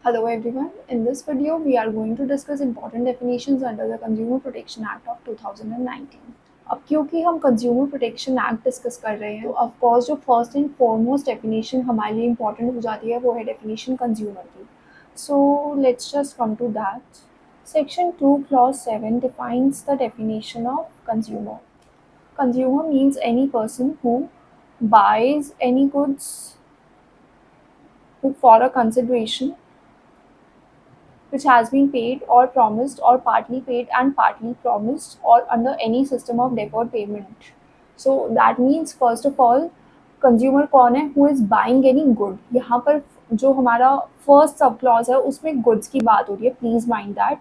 Hello everyone. In this video, we are going to discuss important definitions under the Consumer Protection Act of 2019. अब क्योंकि हम consumer protection act discuss कर रहे हैं तो of course जो फर्स्ट एंड फॉरमोस्ट डेफिनेशन हमारे लिए इम्पॉर्टेंट हो जाती है वो है डेफिनेशन कंज्यूमर की. So let's just come to that. Section 2 Clause 7 defines the definition of consumer. Consumer means any person who buys any goods for a consideration which has been paid or promised or partly paid and partly promised or under any system of deferred payment. So that means first of all consumer कौन है who is buying any good. यहाँ पर जो हमारा first sub clause है उसमें goods की बात हो रही है. प्लीज माइंड दैट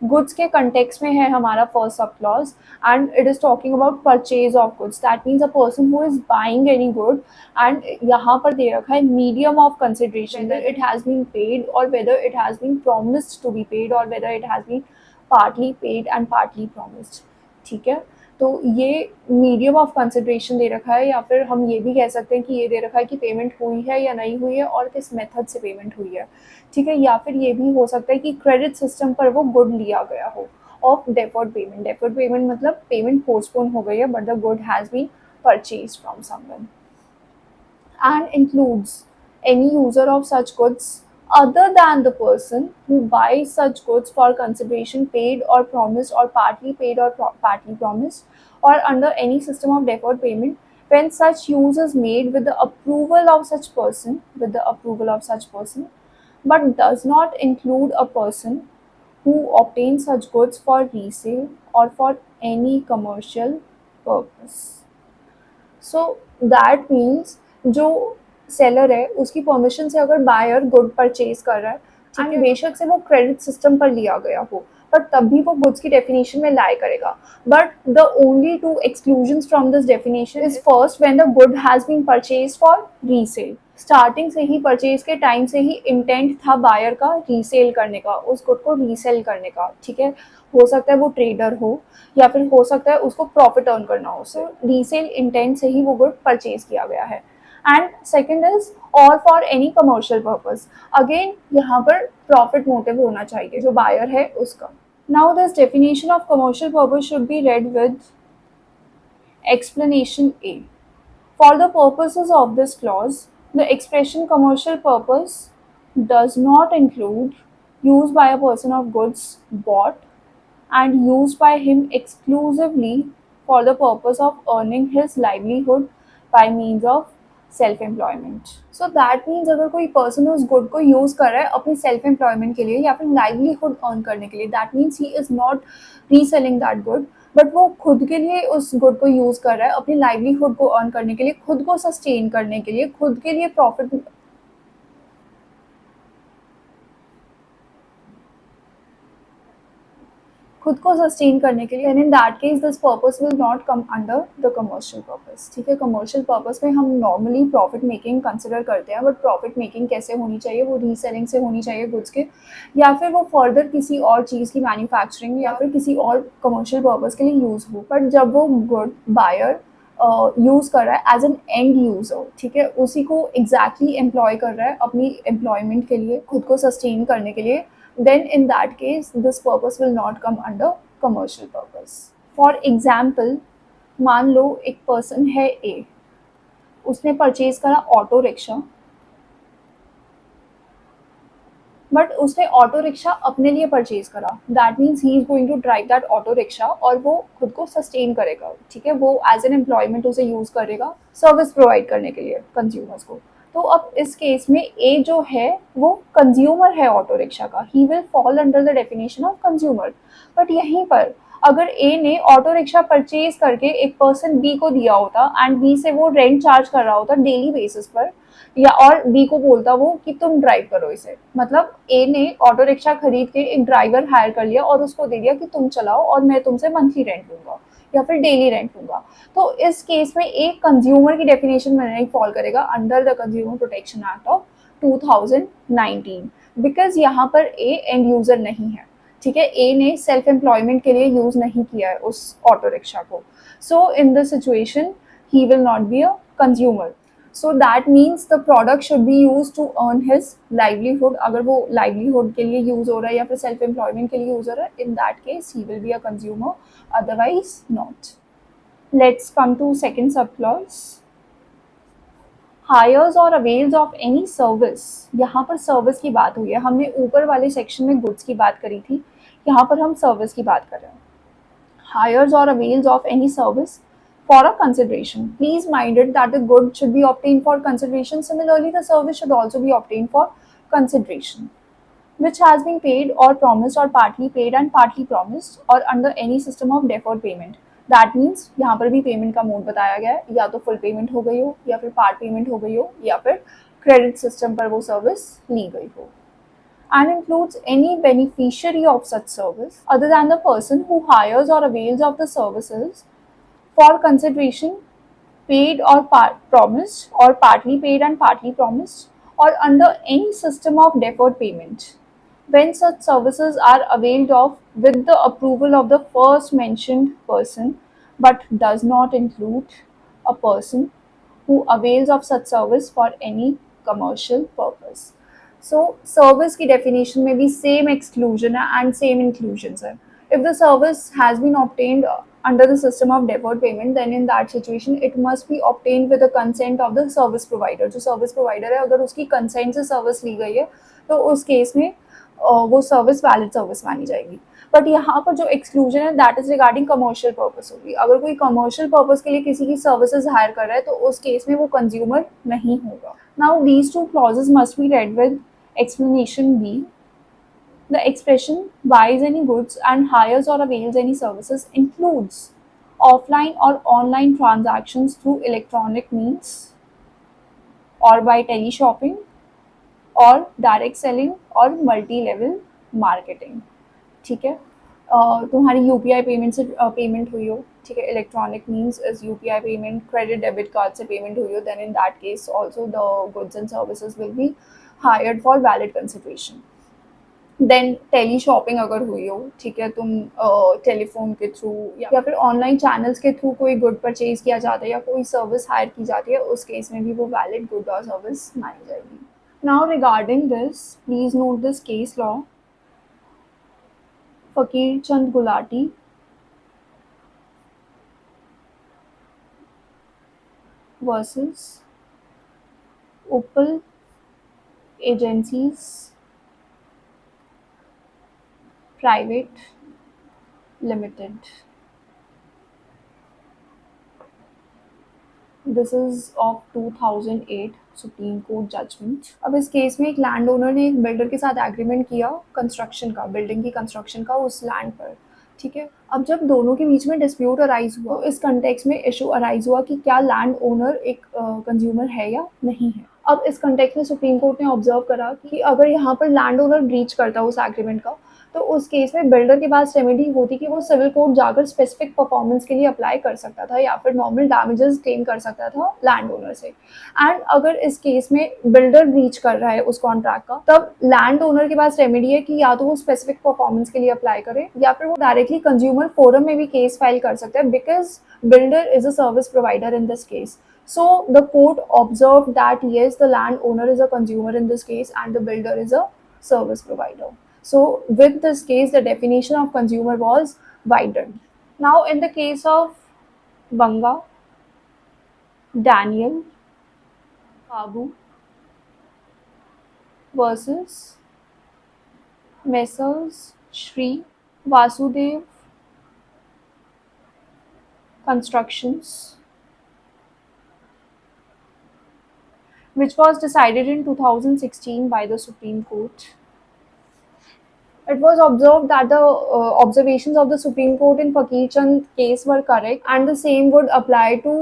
गुड्स के कंटेक्स्ट में है हमारा first sub clause and it is talking about purchase of goods. That means a person who is buying any good and यहाँ पर दे रखा है medium of consideration whether it has been paid और whether it has been promised to be paid और whether it has been partly paid and partly promised. ठीक है, तो ये मीडियम ऑफ कंसिडरेशन दे रखा है या फिर हम ये भी कह सकते हैं कि ये दे रखा है कि पेमेंट हुई है या नहीं हुई है और किस मेथड से पेमेंट हुई है. ठीक है, या फिर ये भी हो सकता है कि क्रेडिट सिस्टम पर वो गुड लिया गया हो of deferred payment. Deferred payment मतलब पेमेंट पोस्टपोन हो गई है but the good has been purchase from someone and includes any user of such goods other than the person who buys such goods for consideration paid or promised or partly paid or partly promised or under any system of deferred payment when such use is made with the approval of such person but does not include a person who obtains such goods for resale or for any commercial purpose. So that means जो seller है उसकी permission से अगर buyer good purchase कर रहा है and बेशक से वो क्रेडिट सिस्टम पर लिया गया हो बट तब भी वो गुड्स की डेफिनेशन में लाई करेगा. But the only two exclusions from this definition is first when the good has been purchase for resale. Starting से ही परचेज के टाइम से ही इंटेंट था बायर का रीसेल करने का, उस गुड को रीसेल करने का. ठीक है, हो सकता है वो ट्रेडर हो या फिर हो सकता है उसको प्रॉफिट अर्न करना हो. सो रीसेल इंटेंट से ही वो गुड परचेज किया गया है. एंड सेकेंड इज और for any commercial purpose. Again यहाँ पर प्रॉफिट मोटिव होना चाहिए जो बायर है उसका. Now this definition of commercial purpose should be read with explanation A. For the purposes of this clause, the expression commercial purpose does not include use by a person of goods bought and used by him exclusively for the purpose of earning his livelihood by means of self employment. So that means अगर कोई person उस good को use कर रहा है अपनी self employment के लिए या फिर लाइवलीहुड अर्न करने के लिए, that means he is not reselling that good but वो खुद के लिए उस गुड को यूज़ कर रहा है अपनी लाइवलीहुड को अर्न करने के लिए, खुद को सस्टेन करने के लिए, खुद के लिए प्रॉफिट खुद को सस्टेन करने के लिए. And in that case this purpose will not come under the commercial purpose. ठीक है, कमर्शियल पर्पस में हम नॉर्मली प्रॉफिट मेकिंग कंसिडर करते हैं बट प्रॉफिट मेकिंग कैसे होनी चाहिए, वो रीसेलिंग से होनी चाहिए गुड्स के या फिर वो फर्दर किसी और चीज़ की मैन्युफैक्चरिंग या फिर किसी और कमर्शियल पर्पस के लिए यूज़ हो. बट जब वो गुड बायर यूज़ कर रहा है एज एन एंड यूज़र, ठीक है, उसी को एग्जैक्टली एम्प्लॉय कर रहा है अपनी एम्प्लॉयमेंट के लिए, खुद को सस्टेन करने के लिए, then in that case this purpose will not come under commercial purpose. For example, मान लो एक पर्सन है A, उसने परचेज करा ऑटो रिक्शा बट उसने ऑटो रिक्शा अपने लिए परचेज करा. That means he is going to drive that auto rickshaw और वो खुद को सस्टेन करेगा. ठीक है, वो एज एन एम्प्लॉयमेंट उसे यूज़ करेगा सर्विस प्रोवाइड करने के लिए कंज्यूमर्स को. तो अब इस केस में ए जो है वो कंज्यूमर है ऑटो रिक्शा का, he will fall under the definition of consumer. But यहीं पर अगर ए ने ऑटो रिक्शा परचेज करके एक पर्सन बी को दिया होता एंड बी से वो रेंट चार्ज कर रहा होता डेली बेसिस पर, या और बी को बोलता वो कि तुम ड्राइव करो इसे, मतलब ए ने ऑटो रिक्शा खरीद के एक ड्राइवर हायर कर लिया और उसको दे दिया कि तुम चलाओ और मैं तुमसे मंथली रेंट लूंगा या फिर डेली रेंट लूंगा. तो इस केस में एक कंज्यूमर की डेफिनेशन में नहीं फॉल करेगा under the consumer protection act of 2019 because यहाँ पर ए एंड यूजर नहीं है. ठीक है, ए ने सेल्फ एम्प्लॉयमेंट के लिए यूज नहीं किया है उस ऑटो रिक्शा को. So in this situation he will not be a consumer. So that means the product should be use to earn his livelihood. अगर वो लाइवलीहुड के लिए यूज हो रहा है या फिर सेल्फ एम्प्लॉयमेंट के लिए यूज हो रहा है, in that case he will be a consumer, otherwise not. Let's come to second sub clause. Hires or avails of any service. यहाँ पर सर्विस की बात हुई है, हमने ऊपर वाले सेक्शन में गुड्स की बात करी थी, यहाँ पर हम सर्विस की बात कर रहे हैं. Hires or avails of any service for a consideration. Please mind it that the good should be obtained for consideration. Similarly, the service should also be obtained for consideration, which has been paid or promised or partly paid and partly promised or under any system of deferred payment. That means यहाँ पर भी payment का mode बताया गया है, या तो full payment हो गई हो या फिर पार्ट पेमेंट हो गई हो या फिर क्रेडिट सिस्टम पर वो सर्विस ली गई हो, and includes any beneficiary of such service other than the person who hires or avails of the services for consideration, paid or promised or partly paid and partly promised or under any system of deferred payment, when such services are availed of with the approval of the first mentioned person, but does not include a person who avails of such service for any commercial purpose. So service की definition में भी same exclusion है and same inclusions है. If the service has been obtained under the system of deferred payment, then in that situation it must be obtained with the consent of the service provider. जो service provider है, अगर उसकी consent से service ली गई है तो उस case में वो सर्विस वैलिड सर्विस मानी जाएगी. बट यहाँ पर जो एक्सक्लूजन है that is regarding commercial purpose होगी. अगर कोई कमर्शियल पर्पस के लिए किसी की सर्विसेज हायर कर रहा है तो उस केस में वो कंज्यूमर नहीं होगा. Now these two clauses must be read with explanation B. The expression buys any goods and hires or avails any services includes offline or online transactions through electronic means or by teleshopping or direct selling or multi-level marketing. ठीक है, तुम्हारी UPI payment से payment हुई हो, ठीक है, electronic means is UPI payment, credit debit card से payment हुई हो, then in that case also the goods and services will be hired for valid consideration. Then teleshopping अगर हुई हो, ठीक है, तुम टेलीफोन के थ्रू या फिर ऑनलाइन चैनल्स के थ्रू कोई गुड परचेज किया जाता है या कोई सर्विस हायर की जाती है, उस केस में भी वो वैलिड गुड और सर्विस मानी जाएगी. Now regarding this, please note this case law. Fakir Chand Gulati versus Opal Agencies Private Limited. This is of 2008 supreme court judgment. अब इस केस में एक लैंड ओनर ने एक बिल्डर के साथ एग्रीमेंट किया कंस्ट्रक्शन का, बिल्डिंग की कंस्ट्रक्शन का उस लैंड पर, ठीक है. अब जब दोनों के बीच में डिस्प्यूट अराइज हुआ तो इस कंटेक्स्ट में इशू अराइज हुआ कि क्या लैंड ओनर एक कंज्यूमर है या नहीं है. अब इस कंटेक्स्ट में सुप्रीम कोर्ट ने ऑब्जर्व करा कि अगर यहाँ पर लैंड ओनर ब्रीच करता उस एग्रीमेंट का, तो उस केस में बिल्डर के पास रेमेडी होती कि वो सिविल कोर्ट जाकर स्पेसिफिक परफॉर्मेंस के लिए अप्लाई कर सकता था या फिर नॉर्मल डैमेजेस क्लेम कर सकता था लैंड ओनर से. एंड अगर इस केस में बिल्डर ब्रीच कर रहा है उस कॉन्ट्रैक्ट का, तब लैंड ओनर के पास रेमेडी है कि या तो वो स्पेसिफिक परफॉर्मेंस के लिए अप्लाई करे या फिर वो डायरेक्टली कंज्यूमर फोरम में भी केस फाइल कर सकता है, because builder is a service provider in this case. So the court observed that yes, the landowner is a consumer in this case and the builder is a service provider. So with this case, the definition of consumer was widened. Now in the case of Banga, Daniel, Babu versus Messrs. Shri Vasudev Constructions, which was decided in 2016 by the Supreme Court. It was observed that the observations of the Supreme Court in Fakir Chand case were correct and the same would apply to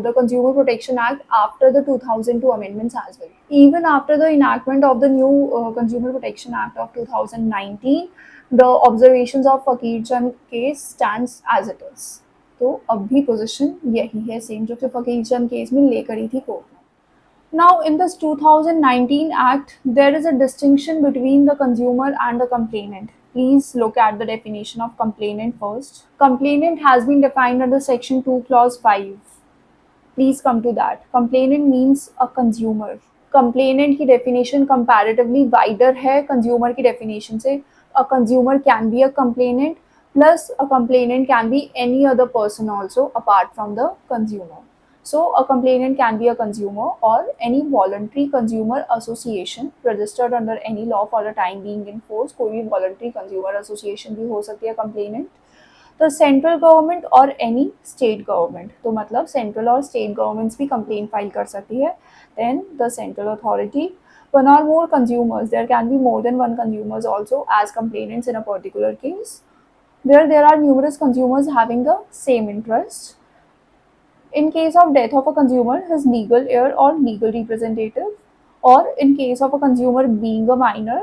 the Consumer Protection Act after the 2002 amendments as well. Even after the enactment of the new Consumer Protection Act of 2019, the observations of Fakir Chand case stands as it is. तो अब भी position यही है same जो कि Fakir Chand case में लेकर ही थी कोर्ट ने. Now in this 2019 Act, there is a distinction between the consumer and the complainant. Please look at the definition of complainant first. Complainant has been defined under Section 2 Clause 5. Please come to that. Complainant means a consumer. Complainant की definition comparatively wider है consumer की definition से. A consumer can be a complainant plus a complainant can be any other person also apart from the consumer. So a complainant can be a consumer or any voluntary consumer association registered under any law for the time being in force. कोई भी voluntary consumer association भी हो सकती है complainant. तो central government और any state government, तो मतलब सेंट्रल और स्टेट गवर्नमेंट्स भी कंप्लेन फाइल कर सकती है. Then the central authority, one or more consumers, there can be more than one consumers also as complainants in a particular case, where there are numerous consumers having the same interest. In case of death of a consumer, his legal heir or legal representative, or in case of a consumer being a minor,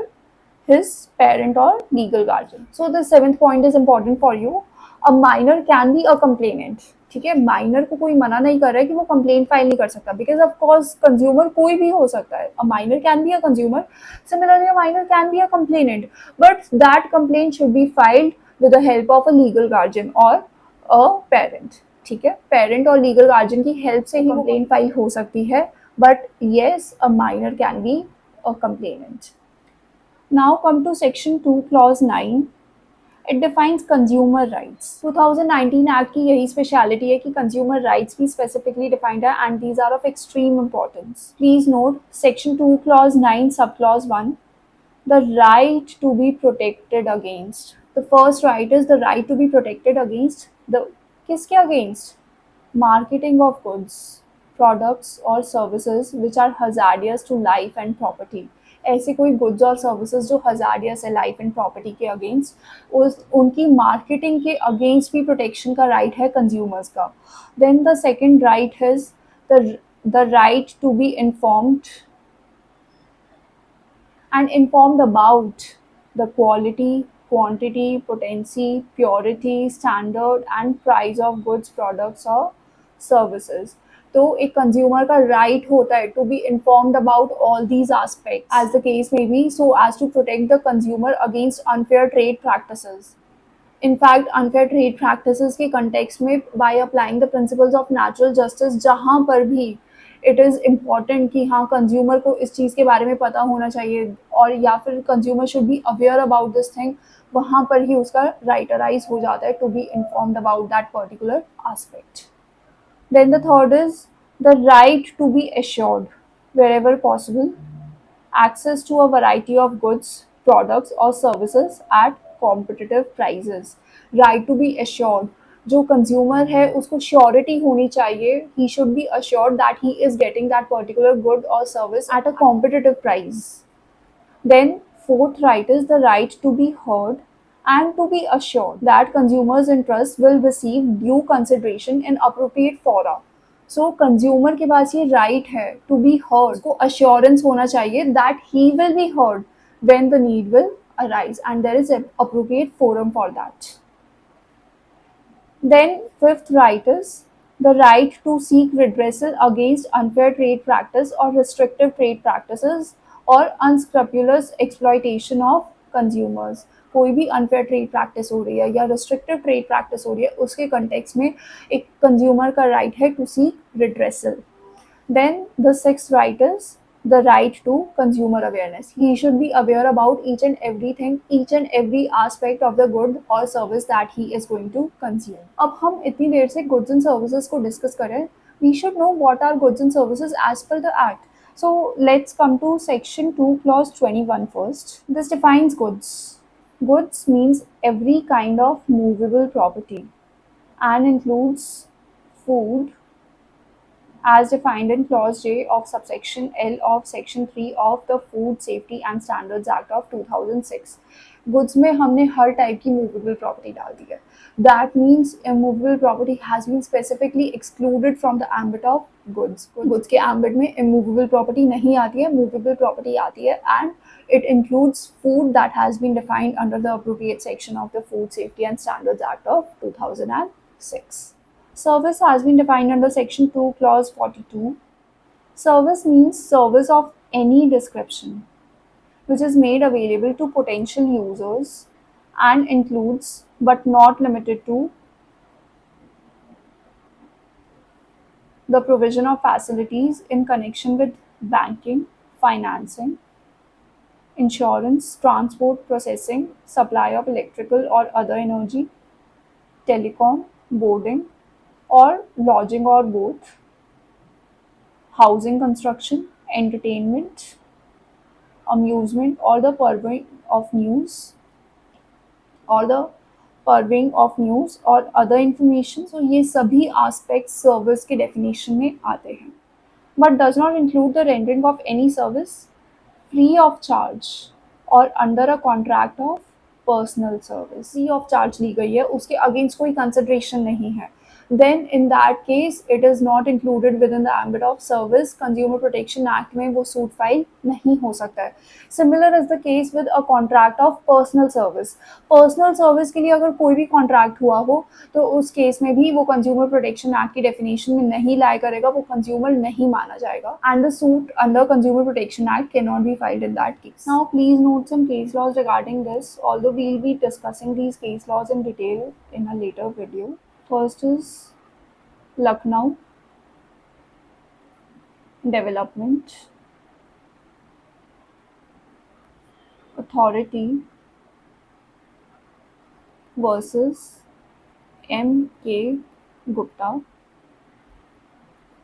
his parent or legal guardian. So the seventh point is important for you. A minor can be a complainant. ठीक है, minor को कोई मना नहीं कर रहा है कि वो कंप्लेन फाइल नहीं कर सकता, बिकॉज ऑफ कोर्स कंज्यूमर कोई भी हो सकता है. A minor can be a consumer, similarly a minor can be a complainant, but that complain should be filed with the help of a legal guardian और a parent. ठीक है, parent और legal guardian की help से ही complain file हो सकती है, but yes a minor can be a complainant. Now come to section 2 clause 9. It defines consumer rights. 2019 act की यही स्पेशलिटी है कि कंज्यूमर राइट्स भी स्पेसिफिकली डिफाइंड है and these are of extreme importance. Please note section 2 clause 9 सब clause 1. The right to be protected against. The first right is the right to be protected against the किसके against? Marketing of goods, products or services which are hazardous to life and property. ऐसे कोई goods और services जो hazardous है life and property के against, उस उनकी marketing के अगेंस्ट भी प्रोटेक्शन का राइट है कंज्यूमर्स का. Then the second right is the right to be informed and informed about the quality, quantity, potency, purity, standard and price of goods, products or services. तो एक consumer का right होता है to be informed about all these aspect as the case may be, so as to protect the consumer against unfair trade practices. In fact unfair trade practices के context में by applying the principles of natural justice, जहाँ पर भी it is important कि हाँ consumer को इस चीज़ के बारे में पता होना चाहिए और या फिर consumer should be aware about this thing, वहाँ पर ही उसका राइट अराइज हो जाता है to be informed about that particular aspect. Then the third is the right to be assured, wherever possible, access to a variety of goods, products or services at competitive prices. Right to be assured, जो consumer है उसको surety होनी चाहिए, he should be assured that he is getting that particular good or service at a competitive price. Then fourth right is the right to be heard and to be assured that consumers' interests will receive due consideration in appropriate fora. So consumer के पास ये right है to be heard, उसको assurance होना चाहिए that he will be heard when the need will arise and there is an appropriate forum for that. Then fifth right is the right to seek redressal against unfair trade practice or restrictive trade practices or unscrupulous exploitation of consumers. कोई भी unfair trade practice हो रही है या restrictive trade practice हो रही है, उसके कंटेक्स्ट में एक कंज्यूमर का राइट है to seek redressal. Then the sixth right is the right to consumer awareness. He should be aware about each and everything, each and every aspect of the good or service that he is going to consume. अब हम इतनी देर से goods and services को discuss करें, we should know what are goods and services as per the act. So let's come to section 2 clause 21 first. This defines goods. Goods means every kind of movable property and includes food, as defined in clause J of subsection L of section 3 of the Food Safety and Standards Act of 2006. Goods में हमने हर type की movable property डाल दी है. That means immovable property has been specifically excluded from the ambit of goods. Goods के ambit में immovable property नहीं आती है, movable property आती है, and it includes food that has been defined under the appropriate section of the Food Safety and Standards Act of 2006. Service has been defined under section 2 clause 42. Service means service of any description which is made available to potential users and includes but not limited to the provision of facilities in connection with banking, financing, insurance, transport, processing, supply of electrical or other energy, telecom, boarding, or lodging or both, housing construction, entertainment, amusement, or the purveying of news, or the purveying of news और other information. So ये सभी aspects service के definition में आते हैं, but does not include the rendering of any service free of charge और under a contract of personal service. Free of charge ली गई है, उसके अगेंस्ट कोई कंसिडरेशन नहीं है, then in that case it is not included within the ambit of service. Consumer Protection Act में वो सूट फाइल नहीं हो सकता है. Similar is the case with a contract of personal service. Personal service के लिए अगर कोई भी कॉन्ट्रैक्ट हुआ हो तो उस केस में भी वो कंज्यूमर प्रोटेक्शन एक्ट की डेफिनेशन में नहीं लाया करेगा, वो कंज्यूमर नहीं माना जाएगा, and the suit under consumer protection act can not be filed in that case. Now please note some case laws regarding this, although we will be discussing these case laws in detail in a later video. First is Lucknow development authority versus M.K. Gupta.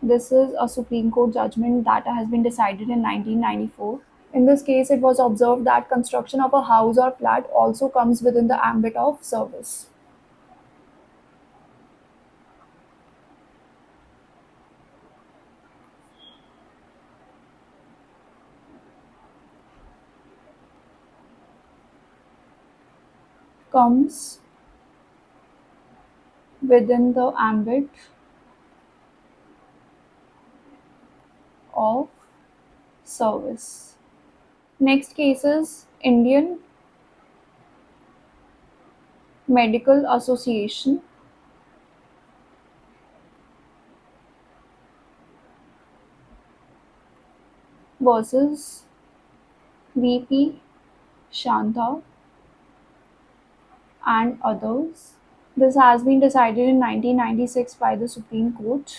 This is a Supreme Court judgment that has been decided in 1994. In this case, it was observed that construction of a house or flat also comes within the ambit of service. Comes within the ambit of service. Next case is Indian Medical Association versus V.P. Shanta and others. This has been decided in 1996 by the Supreme Court.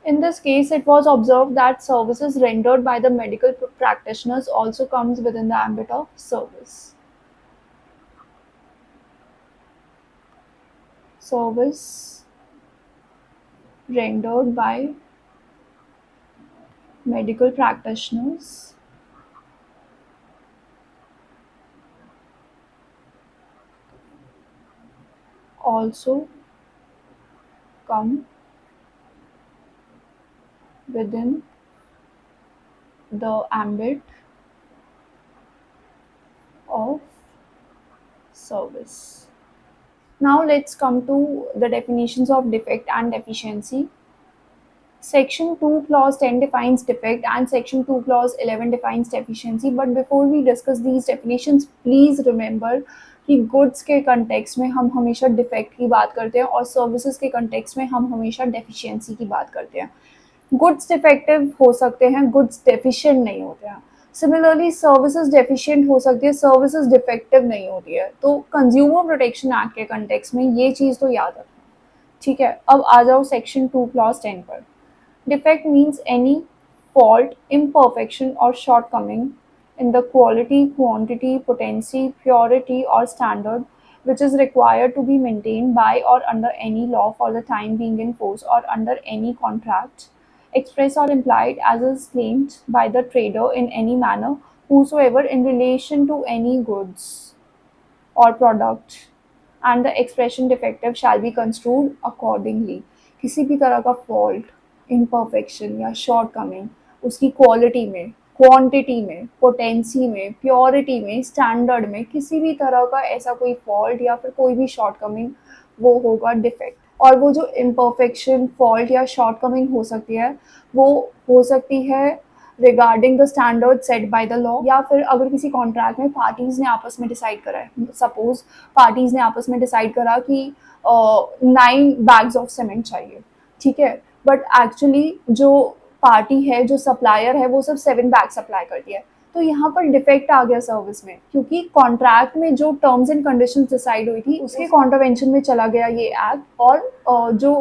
In this case, it was observed that services rendered by the medical practitioners also comes within the ambit of service. Service rendered by medical practitioners also come within the ambit of service. Now let's come to the definitions of defect and deficiency. Section 2 clause 10 defines defect and section 2 clause 11 defines deficiency. But before we discuss these definitions, please remember कि goods के context में हम हमेशा defect की बात करते हैं और सर्विसेज के कंटेक्स्ट में हम हमेशा डेफिशिएंसी की बात करते हैं. गुड्स डिफेक्टिव हो सकते हैं, गुड्स डेफिशिएंट नहीं होते हैं. सिमिलरली सर्विसेज डेफिशिएंट हो सकती है, सर्विसेज डिफेक्टिव नहीं होती है. तो कंज्यूमर प्रोटेक्शन एक्ट के कंटेक्स्ट में ये चीज़ तो याद रखना. ठीक है, अब आ जाओ सेक्शन 2 क्लॉज 10 पर. Defect means any fault, imperfection or shortcoming in the quality, quantity, potency, purity or standard which is required to be maintained by or under any law for the time being in force or under any contract, express or implied as is claimed by the trader in any manner whosoever in relation to any goods or product, and the expression defective shall be construed accordingly. किसी भी तरह का fault, imperfection या shortcoming उसकी quality में, quantity में, potency में, purity में, स्टैंडर्ड में, किसी भी तरह का ऐसा कोई फॉल्ट या फिर कोई भी शॉर्टकमिंग, वो होगा डिफेक्ट. और वो जो इम्परफेक्शन, फॉल्ट या शॉर्टकमिंग हो सकती है, वो हो सकती है regarding the standard set by the law, या फिर अगर किसी कॉन्ट्रैक्ट में पार्टीज ने आपस में डिसाइड करा है, सपोज पार्टीज ने आपस में डिसाइड करा कि 9 बैग्स ऑफ सीमेंट चाहिए, ठीक है, बट एक्चुअली जो पार्टी है, जो सप्लायर है, वो सिर्फ 7 बैग सप्लाई करती है. तो यहाँ पर डिफेक्ट आ गया सर्विस में, क्योंकि कॉन्ट्रैक्ट में जो टर्म्स एंड कंडीशंस डिसाइड हुई थी उसके कॉन्ट्रावेंशन में चला गया ये एक्ट, और जो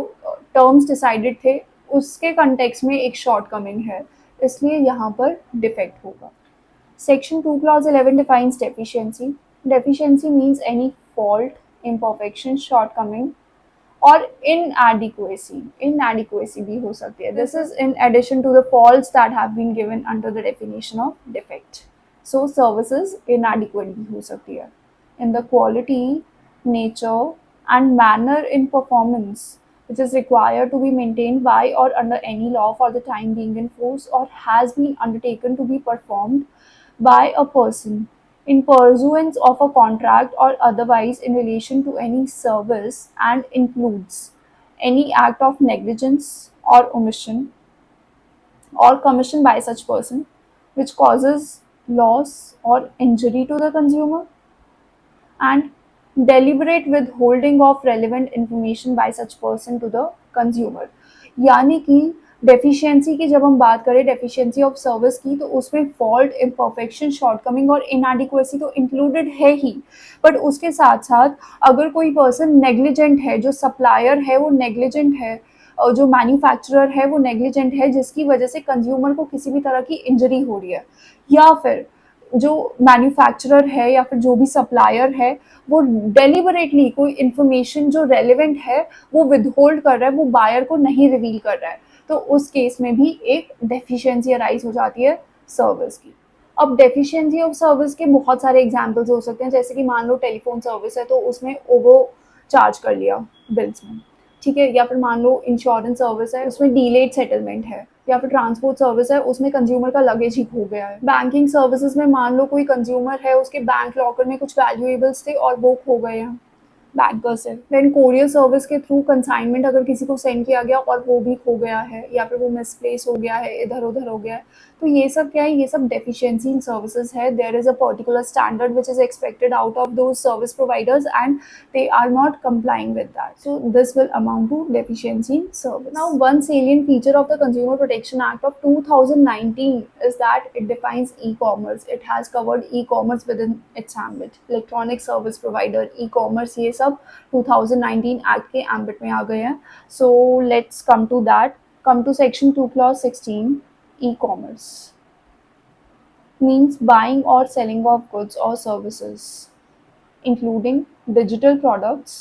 टर्म्स डिसाइडेड थे उसके कंटेक्स्ट में एक शॉर्ट कमिंग है, इसलिए यहाँ पर डिफेक्ट होगा। Section 2 Clause 11 defines deficiency. Deficiency means any fault, imperfection, shortcoming or inadequacy. Inadequacy भी हो सकती है. This is in addition to the faults that have been given under the definition of defect. So services inadequate भी हो सकती है. In the quality, nature and manner in performance which is required to be maintained by or under any law for the time being in force or has been undertaken to be performed by a person in pursuance of a contract or otherwise in relation to any service and includes any act of negligence or omission or commission by such person which causes loss or injury to the consumer and deliberate withholding of relevant information by such person to the consumer। यानी कि deficiency की जब हम बात करें deficiency of service की, तो उसमें फॉल्ट, इम्परफेक्शन, शॉर्टकमिंग और इनएडिक्वेसी तो इंक्लूडेड है ही, बट उसके साथ साथ अगर कोई पर्सन नेग्लिजेंट है, जो सप्लायर है वो नेग्लिजेंट है और जो मैन्युफैक्चरर है वो नेग्लिजेंट है, जिसकी वजह से कंज्यूमर को किसी भी तरह की इंजरी हो रही है, या फिर जो मैन्युफैक्चरर है या फिर जो भी सप्लायर है वो डेलिबरेटली कोई इन्फॉर्मेशन जो रेलिवेंट है वो विदहोल्ड कर रहा है, वो बायर को नहीं रिवील कर रहा है, तो उस केस में भी एक डेफिशिएंसी अराइज हो जाती है सर्विस की। अब डेफिशिएंसी ऑफ सर्विस के बहुत सारे एग्जांपल्स हो सकते हैं, जैसे कि मान लो टेलीफोन सर्विस है तो उसमें ओवर चार्ज कर लिया बिल्स में, ठीक है, या फिर मान लो इंश्योरेंस सर्विस है उसमें डीलेड सेटलमेंट है, या फिर ट्रांसपोर्ट सर्विस है उसमें कंज्यूमर का लगेज ही खो गया है। बैंकिंग सर्विसेज में मान लो कोई कंज्यूमर है, उसके बैंक लॉकर में कुछ वैल्यूएबल्स थे और वो खो गए हैं बैंकर से। देन कोरियर सर्विस के थ्रू कंसाइनमेंट अगर किसी को सेंड किया गया और वो भी खो गया है या फिर वो मिसप्लेस हो गया है, इधर उधर हो गया है, तो ये सब क्या है, ये सब डेफिशिएंसी इन सर्विसेज है। There is a particular standard which is expected out of those service providers and they are not complying with that, so this will amount to deficiency in service. Now one salient feature of the Consumer Protection Act of 2019 is that it defines e-commerce. It has covered e-commerce within its ambit, electronic service provider, e-commerce, ये सब 2019 act के ambit में आ गए हैं। So let's come to that. Come to section 2 clause 16. E-commerce means buying or selling of goods or services including digital products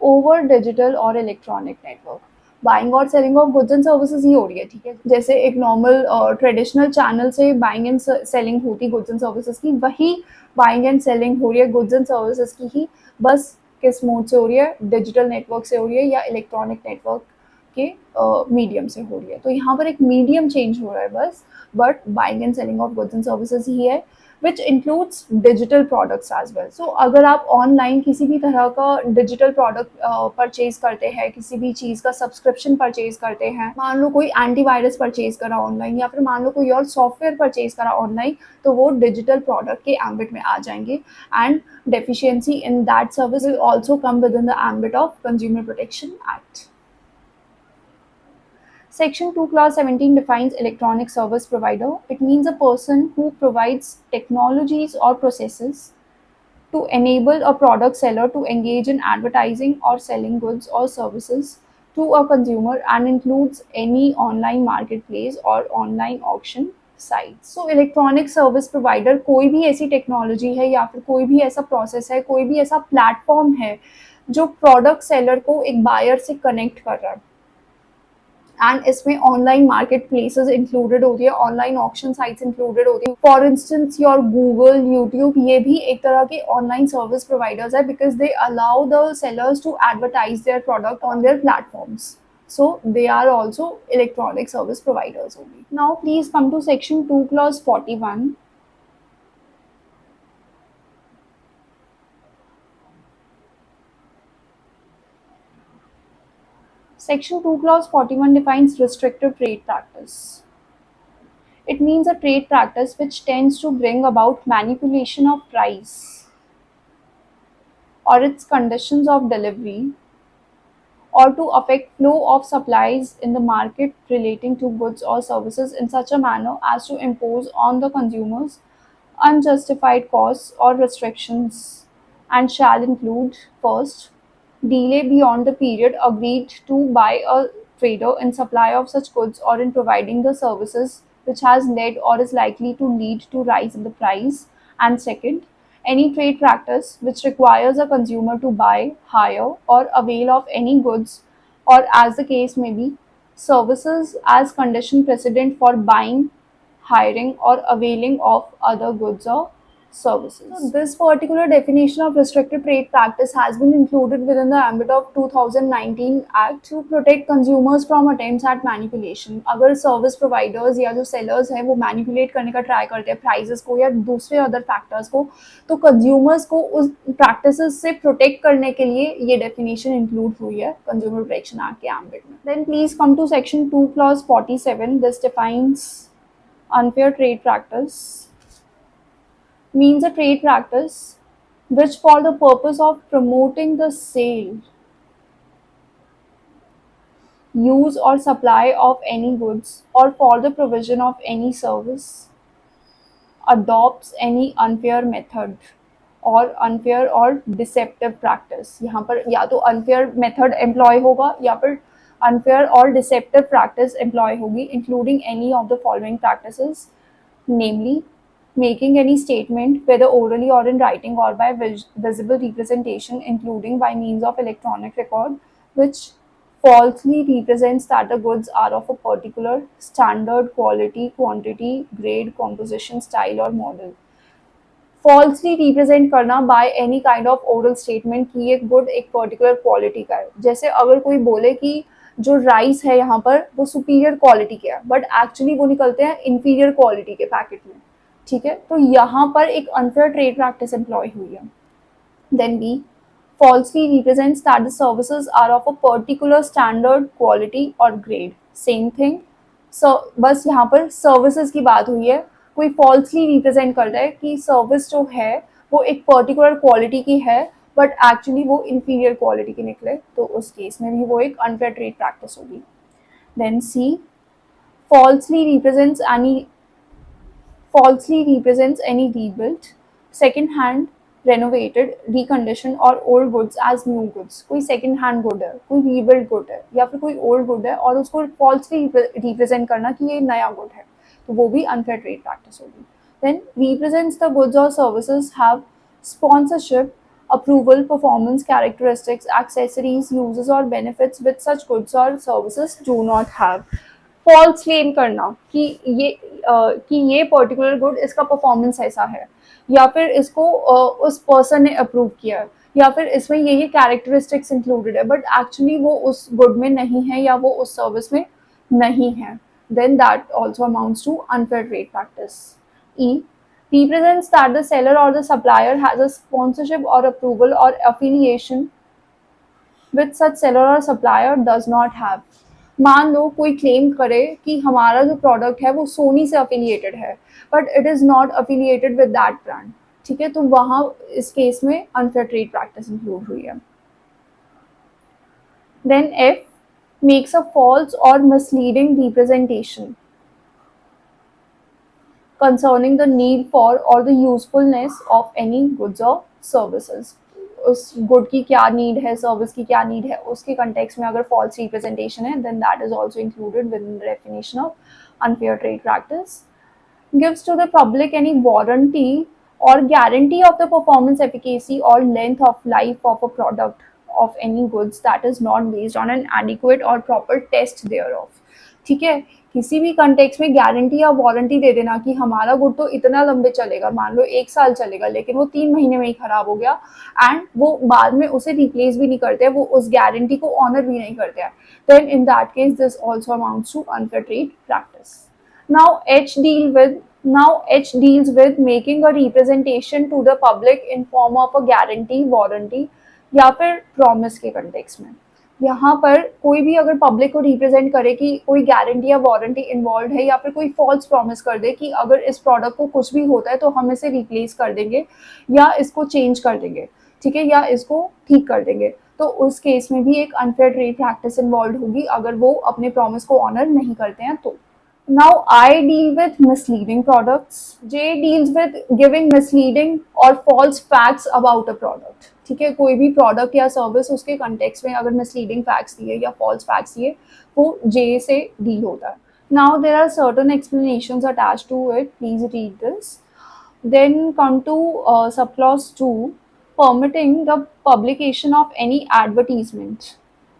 over digital or electronic network। Buying और selling of goods and services ही हो रही है, ठीक है, जैसे एक normal traditional channel से बाइंग एंड सेलिंग होती गुड्स एंड सर्विसेज की, वही बाइंग एंड सेलिंग हो रही है गुड्स एंड सर्विसेज की ही, बस किस मोड से हो रही है, डिजिटल नेटवर्क से हो रही है या इलेक्ट्रॉनिक नेटवर्क के मीडियम से हो रही है। तो यहाँ पर एक मीडियम चेंज हो रहा है बस, but buying and selling of goods and services ही है, which includes digital products as well. So अगर आप ऑनलाइन किसी भी तरह का डिजिटल प्रोडक्ट परचेज करते हैं, किसी भी चीज़ का सब्सक्रिप्शन परचेज करते हैं, मान लो कोई एंटीवायरस परचेज करा ऑनलाइन या फिर मान लो कोई और सॉफ्टवेयर परचेज करा ऑनलाइन, तो वो डिजिटल प्रोडक्ट के एम्बिट में आ जाएंगे and deficiency in that service will also come with in the ambit of consumer protection act. Section 2 Clause 17 defines electronic service provider. It means a person who provides technologies or processes to enable a product seller to engage in advertising or selling goods or services to a consumer and includes any online marketplace or online auction sites. So electronic service provider कोई भी ऐसी technology है या फिर कोई भी ऐसा process है, कोई भी ऐसा प्लेटफॉर्म है जो प्रोडक्ट सेलर को एक बायर से कनेक्ट कर रहा है, एंड इसमें ऑनलाइन मार्केट प्लेसेज इंक्लूडेड होती है, ऑनलाइन ऑक्शन साइट्स इंक्लूडेड होती है। For instance your Google, YouTube, ये भी एक तरह के ऑनलाइन सर्विस प्रोवाइडर्स है because they allow the sellers to advertise their product on their platforms, so they are also electronic service providers only. Now please come to section 2 clause 41. Section 2 clause 41 defines restrictive trade practice. It means a trade practice which tends to bring about manipulation of price or its conditions of delivery or to affect flow of supplies in the market relating to goods or services in such a manner as to impose on the consumers unjustified costs or restrictions, and shall include first, delay beyond the period agreed to by a trader in supply of such goods or in providing the services which has led or is likely to lead to rise in the price. And second, any trade practice which requires a consumer to buy, hire, or avail of any goods, or as the case may be, services as condition precedent for buying, hiring, or availing of other goods or services. So this particular definition of restricted trade practice has been included within the ambit of 2019 Act to protect consumers from attempts at manipulation. अगर service providers या जो sellers हैं वो manipulate करने का try करते हैं prices को या दूसरे अदर फैक्टर्स को, तो कंज्यूमर्स को उस प्रैक्टिसेस से प्रोटेक्ट करने के लिए ये डेफिनेशन इंक्लूड हुई है कंज्यूमर प्रोटेक्शन एक्ट के एम्बिट में. Then please come to section 2 clause 47. This defines unfair trade practice means a trade practice which for the purpose of promoting the sale, use or supply of any goods or for the provision of any service adopts any unfair method और unfair और deceptive practice. यहाँ पर या तो unfair method employ होगा या फिर unfair or deceptive practice employ होगी, including any of the following practices, namely making any statement whether orally or in writing or by visible representation, including by means of electronic record, which falsely represents that the goods are of a particular standard, quality, quantity, grade, composition, style or model. Falsely represent करना by any kind of oral statement कि ये good एक particular quality का है. जैसे अगर कोई बोले कि जो राइस है यहाँ पर वो सुपीरियर क्वालिटी के है बट एक्चुअली वो निकलते हैं इन्फीरियर क्वालिटी के पैकेट में, ठीक है, तो यहाँ पर एक अनफेयर ट्रेड प्रैक्टिस एम्प्लॉय हुई है. Then B, falsely represents that the services are of a particular standard, quality or grade. Same thing. So बस यहाँ पर services की बात हुई है. कोई falsely represent कर रहा है कि service जो है वो एक particular quality की है बट एक्चुअली वो inferior quality की निकले, तो उस केस में भी वो एक unfair trade practice होगी. Then C, falsely represents any rebuilt, second hand, renovated, recondition और old goods as new goods. कोई सेकंड हैंड गुड है, कोई रीबिल्ड गुड है या फिर कोई ओल्ड गुड है और उसको फॉल्सली रिप्रेजेंट करना कि ये नया गुड है, तो वो भी अनफेयर ट्रेड प्रैक्टिस होगी. देन रिप्रेजेंट्स द गुड्स और services have sponsorship, approval, performance characteristics, accessories, uses or benefits which such goods or services do not have. False claim करना कि ये पर्टिकुलर गुड इसका परफॉर्मेंस ऐसा है या फिर इसको उस पर्सन ने अप्रूव किया है या फिर इसमें ये कैरेक्टरिस्टिक्स इंक्लूडेड है बट एक्चुअली वो उस गुड में नहीं है या वो उस सर्विस में नहीं है, then that also amounts to unfair trade practice. E, represents that the seller or the supplier has a sponsorship or approval or affiliation which such seller or supplier does not have. मान लो कोई claim करे कि हमारा जो product है वो सोनी से affiliated है but it is not affiliated with that brand, ठीक है, तो वहाँ इस केस में अनफेयर ट्रेड प्रैक्टिस इंक्लूड हुई है. Then F, makes a false और misleading representation concerning the need for or the usefulness of any goods or services. उस गुड की क्या नीड है, सर्विस की क्या नीड है, उसके कंटेक्स्ट में अगर फॉल्स रिप्रेजेंटेशन है then that is also included within the definition of unfair trade practice. Gives to the public any warranty or guarantee of the performance efficacy or length of life of a product of any goods that is not based on an adequate or proper test thereof. ठीक है, किसी भी context में guarantee या warranty दे देना कि हमारा good तो इतना लंबे चलेगा, मान लो 1 साल चलेगा लेकिन वो 3 महीने में ही खराब हो गया एंड वो बाद में उसे रिप्लेस भी नहीं करते हैं, वो उस गारंटी को ऑनर भी नहीं करते हैं, then in that case this also amounts to unfair trade practice. Now H deals with making a representation to the public in form of a guarantee, warranty या फिर promise के context में. यहाँ पर कोई भी अगर पब्लिक को रिप्रेजेंट करे कि कोई गारंटी या वारंटी इन्वॉल्व है या फिर कोई फॉल्स प्रॉमिस कर दे कि अगर इस प्रोडक्ट को कुछ भी होता है तो हम इसे रिप्लेस कर देंगे या इसको चेंज कर देंगे, ठीक है, या इसको ठीक कर देंगे, तो उस केस में भी एक अनफेयर ट्रेड प्रैक्टिस इन्वॉल्व होगी अगर वो अपने प्रॉमिस को ऑनर नहीं करते हैं तो. Now I deal with misleading products. J deals with giving misleading or false facts about a product. ठीक है, कोई भी प्रोडक्ट या सर्विस उसके कंटेक्स्ट में अगर मिसलीडिंग फैक्ट्स दिए या फॉल्स फैक्ट्स दिए वो जे से डील होता है. Now there are certain explanations attach to it. Please read this. Then come to subclause 2, permitting the publication of any advertisement,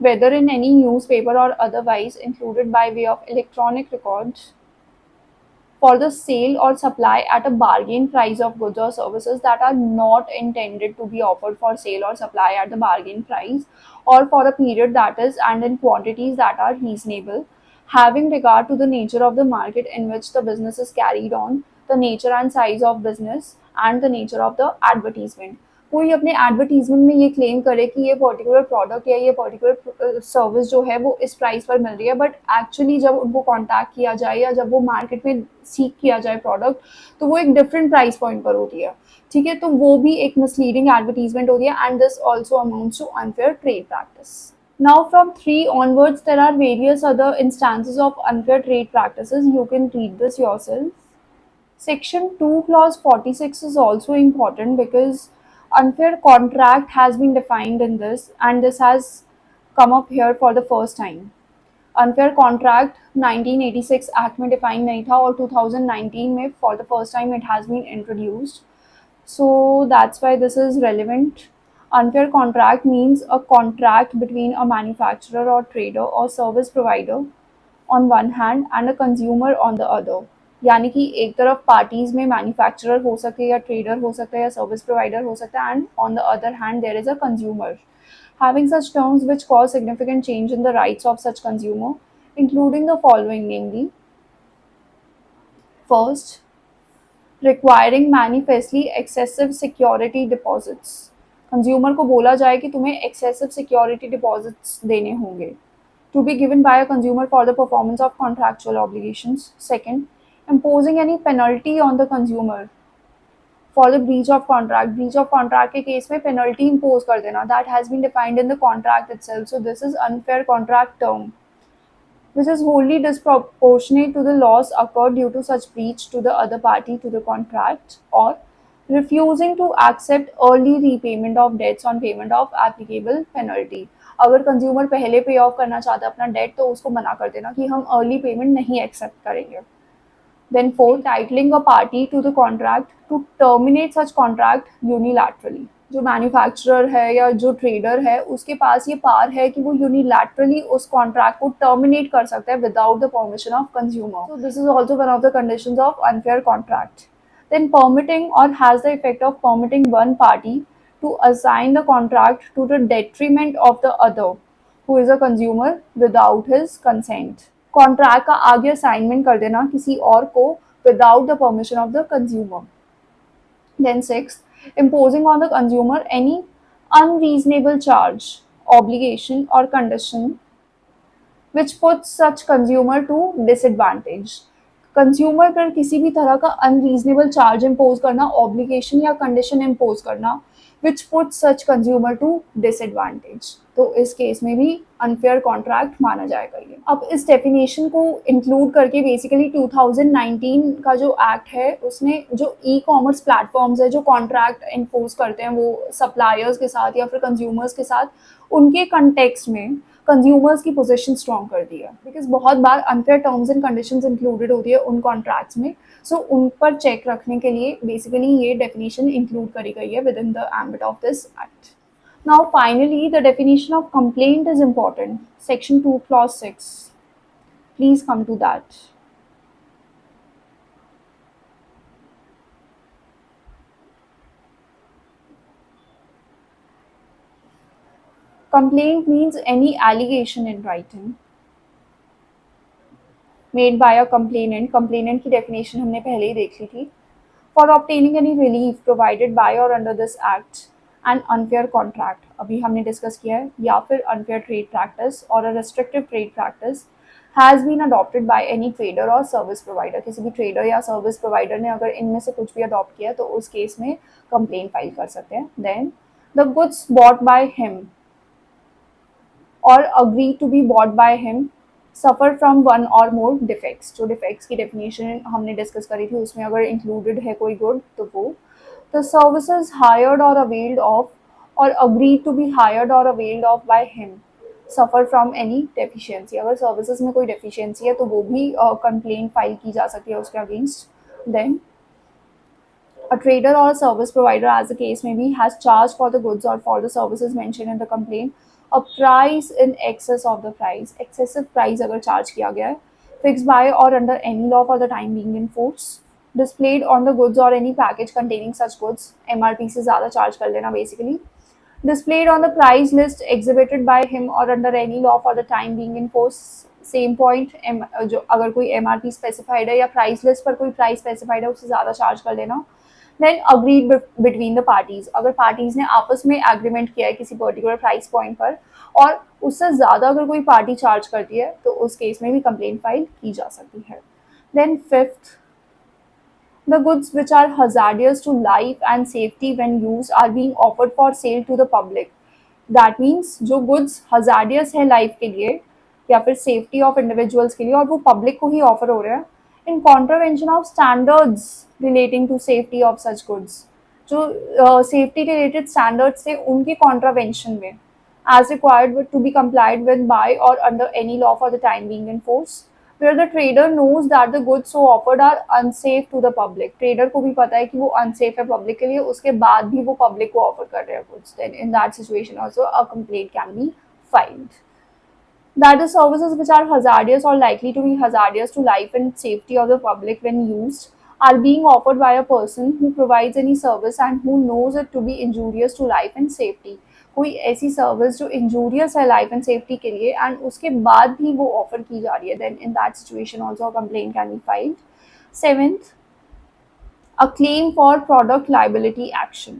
whether in any newspaper or otherwise, included by way of electronic records, for the sale or supply at a bargain price of goods or services that are not intended to be offered for sale or supply at the bargain price, or for a period that is and in quantities that are reasonable, having regard to the nature of the market in which the business is carried on, the nature and size of business, and the nature of the advertisement. कोई अपने advertisement में ये claim करे कि ये particular product या ये particular service जो है वो इस प्राइस पर मिल रही है, बट एक्चुअली जब उनको कांटेक्ट किया जाए या जब वो मार्केट में सीख किया जाए प्रोडक्ट तो वो एक डिफरेंट प्राइस पॉइंट पर होती है. ठीक है, तो वो भी एक मिसलीडिंग एडवर्टीजमेंट होती है and this also amounts to unfair trade practice. Now from 3 onwards there are various other instances of unfair trade practices. You can read this yourself. Section 2 clause 46 is also important because unfair contract has been defined in this and this has come up here for the first time. Unfair contract 1986 act में define नहीं था और 2019 में for the first time it has been introduced. So that's why this is relevant. Unfair contract means a contract between a manufacturer or trader or service provider on one hand and a consumer on the other. यानी कि एक तरफ parties में manufacturer हो सकते हैं या trader हो सकता है या सर्विस प्रोवाइडर हो सकता है and on the other hand there is a consumer. Having such terms which cause significant change in the rights of such consumer, including the following, namely, first, requiring manifestly excessive security deposits. Consumer को बोला जाए कि तुम्हें excessive security deposits देने होंगे to be given by a consumer for the performance of contractual obligations. Second, imposing any penalty on the consumer for the breach of contract. Breach of contract के case में penalty impose कर देना. That has been defined in the contract itself. So this is unfair contract term, which is wholly disproportionate to the loss occurred due to such breach to the other party to the contract, or refusing to accept early repayment of debts on payment of applicable penalty. अगर consumer पहले पे of करना चाहता है अपना date तो उसको मना कर देना कि हम अर्ली पेमेंट नहीं एक्सेप्ट करेंगे. Then fourth, entitling a party to the contract to terminate such contract unilaterally. जो मैन्युफैक्चरर है या जो ट्रेडर है उसके पास ये पावर है कि वो यूनिलैटरली उस कॉन्ट्रैक्ट को टर्मिनेट कर सकता है without the permission of consumer. So this is also one of the conditions of unfair contract. Then permitting or has the effect of permitting one party to assign the contract to the detriment of the other, who is a consumer, without his consent. Contract का आगे assignment कर देना किसी और को without the permission of the consumer. Then sixth, imposing on the consumer any unreasonable charge, obligation or condition which puts such consumer to disadvantage. Consumer पर किसी भी तरह का अनरीजनेबल चार्ज इम्पोज करना, ऑब्लिगेशन या कंडीशन इम्पोज करना which put such consumer to disadvantage. तो इस केस में भी अनफेयर कॉन्ट्रैक्ट माना जाएगा ये. अब इस डेफिनेशन को इंक्लूड करके बेसिकली 2019 का जो एक्ट है उसने जो ई कॉमर्स प्लेटफॉर्म्स है जो कॉन्ट्रैक्ट इन्फोर्स करते हैं वो सप्लायर्स के साथ या फिर कंज्यूमर्स के साथ, उनके कंटेक्स्ट में कंज्यूमर्स की पोजीशन स्ट्रॉन्ग कर दी है. बिकॉज बहुत बार unfair terms and conditions included होती है उन कॉन्ट्रैक्ट्स में. सो उन पर चेक रखने के लिए बेसिकली ये डेफिनेशन इंक्लूड करी गई है within the ambit of this act. Now finally the definition of complaint is important. Section 2 clause 6. Please come to that. Complaint means any allegation in writing made by a complainant. Complainant की definition हमने पहले ही देख ली थी. For obtaining any relief provided by or under this act, an unfair contract अभी हमने discuss किया है, या फिर unfair trade practice और a restrictive trade practice has been adopted by any trader or service provider. किसी भी trader या service provider ने अगर इनमें से कुछ भी adopt किया तो उस केस में complaint file कर सकते हैं. Then the goods bought by him or agreed to be bought by him suffer from one और मोर डिफेक्ट्स, जो डिफेक्ट्स की डेफिनेशन हमने डिस्कस करी थी उसमें अगर इंक्लूडेड है कोई गुड तो वो. The services hired or availed of or agreed to be hired or availed of by him suffer from any deficiency. अगर सर्विसेज में कोई डेफिशिएंसी है तो वो भी कंप्लेंट फाइल की जा सकती है उसके against. Then a trader or a service provider, as the case may be, has charged for the goods or for the services mentioned in the complaint a price in excess of the price. Excessive price अगर charge किया गया है, fixed by or under any law for the time being in force, displayed on the goods or any package containing such goods. MRP से ज़्यादा charge कर लेना basically. Displayed on the price list exhibited by him or under any law for the time being in force. Same point जो अगर कोई MRP specified है या price list पर कोई प्राइस स्पेसिफाइड है उससे ज़्यादा चार्ज कर लेना. Then agreed between the parties, अगर पार्टीज ने आपस में एग्रीमेंट किया है किसी पर्टिकुलर प्राइस पॉइंट पर और उससे ज़्यादा अगर कोई पार्टी चार्ज करती है तो उस केस में भी कंप्लेंट फाइल की जा सकती है. Then fifth, the goods which are hazardous to life and safety when used are being offered for sale to the public. That means जो goods hazardous है लाइफ के लिए या फिर सेफ्टी ऑफ इंडिविजुअल्स के लिए और वो पब्लिक को ही ऑफर हो रहे हैं in contravention of standards relating to safety of such goods, जो सेफ्टी रिलेटेड स्टैंडर्ड्स थे उनके कॉन्ट्रावेंशन में, as required to be complied with by or under any law for the time being in force, where the trader knows that the goods so offered are unsafe to the public. Trader को भी पता है कि वो unsafe है public के लिए, उसके बाद भी वो public को offer कर रहे हैं goods. Then in that situation also a complaint can be filed. That the services which are hazardous or likely to be hazardous to life and safety of the public when used are being offered by a person who provides any service and who knows it to be injurious to life and safety. कोई ऐसी service जो injurious है life and safety के लिए and उसके बाद भी वो ऑफर की जा रही है, then in that situation also complaint can be filed. Seventh, a claim for product liability action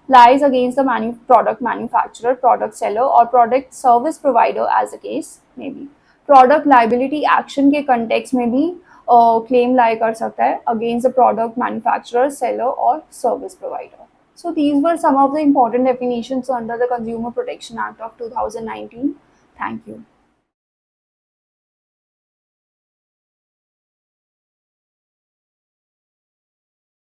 lies against the product manufacturer, product seller or product service provider as the case may be. Product liability action के context में भी claim lie कर सकता है against the product manufacturer, seller or service provider. So these were some of the important definitions under the Consumer Protection Act of 2019. Thank you.